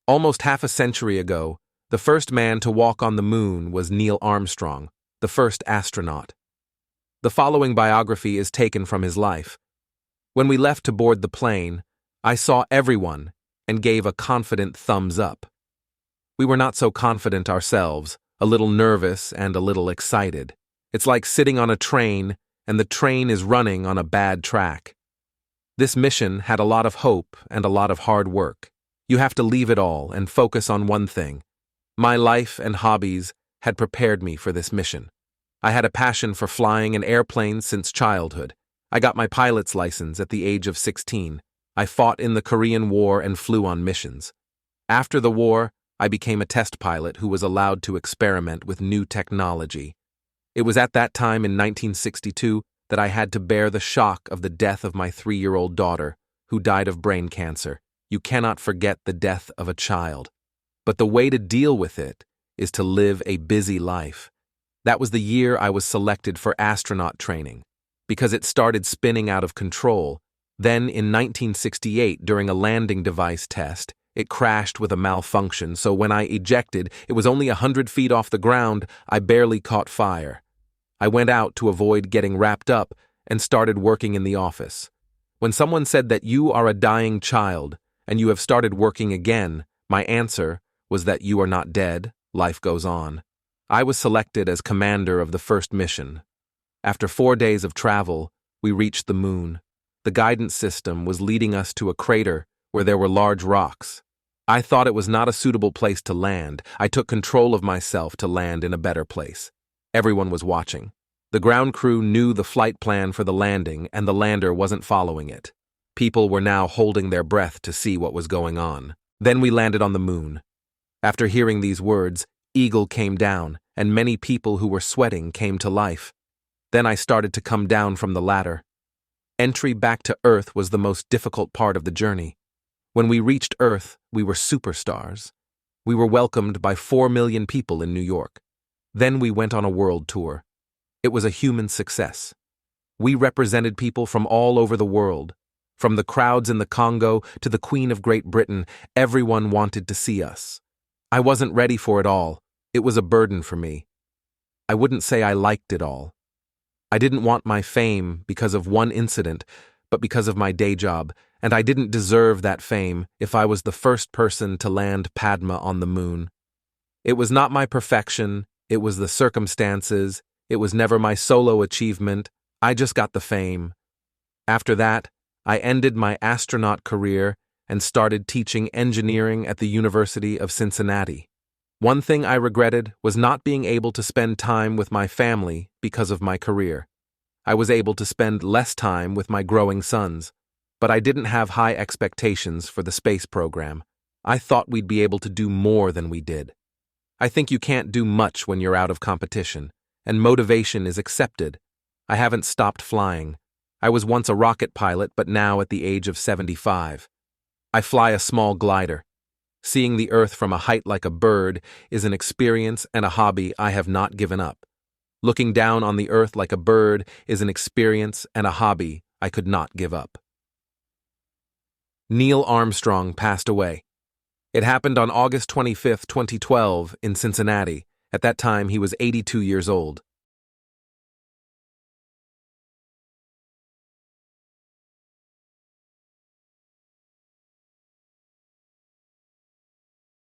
Almost half a century ago, the first man to walk on the moon was Neil Armstrong, the first astronaut. The following biography is taken from his life. When we left to board the plane, I saw everyone and gave a confident thumbs up. We were not so confident ourselves, a little nervous and a little excited. It's like sitting on a train and the train is running on a bad track. This mission had a lot of hope and a lot of hard work. You have to leave it all and focus on one thing. My life and hobbies had prepared me for this mission. I had a passion for flying an airplane since childhood. I got my pilot's license at the age of 16. I fought in the Korean War and flew on missions. After the war, I became a test pilot who was allowed to experiment with new technology. It was at that time in 1962 that I had to bear the shock of the death of my 3-year-old daughter, who died of brain cancer. You cannot forget the death of a child. But the way to deal with it is to live a busy life. That was the year I was selected for astronaut training, because it started spinning out of control. Then, in 1968, during a landing device test, it crashed with a malfunction, so when I ejected, it was only 100 feet off the ground. I barely caught fire. I went out to avoid getting wrapped up and started working in the office. When someone said that you are a dying child and you have started working again, my answer was that you are not dead, life goes on. I was selected as commander of the first mission. After 4 days of travel, we reached the moon. The guidance system was leading us to a crater where there were large rocks. I thought it was not a suitable place to land. I took control of myself to land in a better place. Everyone was watching. The ground crew knew the flight plan for the landing, and the lander wasn't following it. People were now holding their breath to see what was going on. Then we landed on the moon. After hearing these words, Eagle came down, and many people who were sweating came to life. Then I started to come down from the ladder. Entry back to Earth was the most difficult part of the journey. When we reached Earth, we were superstars. We were welcomed by 4 million people in New York. Then we went on a world tour. It was a human success. We represented people from all over the world. From the crowds in the Congo to the Queen of Great Britain, everyone wanted to see us. I wasn't ready for it all. It was a burden for me. I wouldn't say I liked it all. I didn't want my fame because of one incident, but because of my day job, and I didn't deserve that fame if I was the first person to land Padma on the moon. It was not my perfection, it was the circumstances, it was never my solo achievement, I just got the fame. After that, I ended my astronaut career and started teaching engineering at the University of Cincinnati. One thing I regretted was not being able to spend time with my family because of my career. I was able to spend less time with my growing sons, but I didn't have high expectations for the space program. I thought we'd be able to do more than we did. I think you can't do much when you're out of competition, and motivation is accepted. I haven't stopped flying. I was once a rocket pilot, but now at the age of 75. I fly a small glider. Seeing the Earth from a height like a bird is an experience and a hobby I have not given up. Looking down on the Earth like a bird is an experience and a hobby I could not give up. Neil Armstrong passed away. It happened on August 25, 2012, in Cincinnati. At that time, he was 82 years old.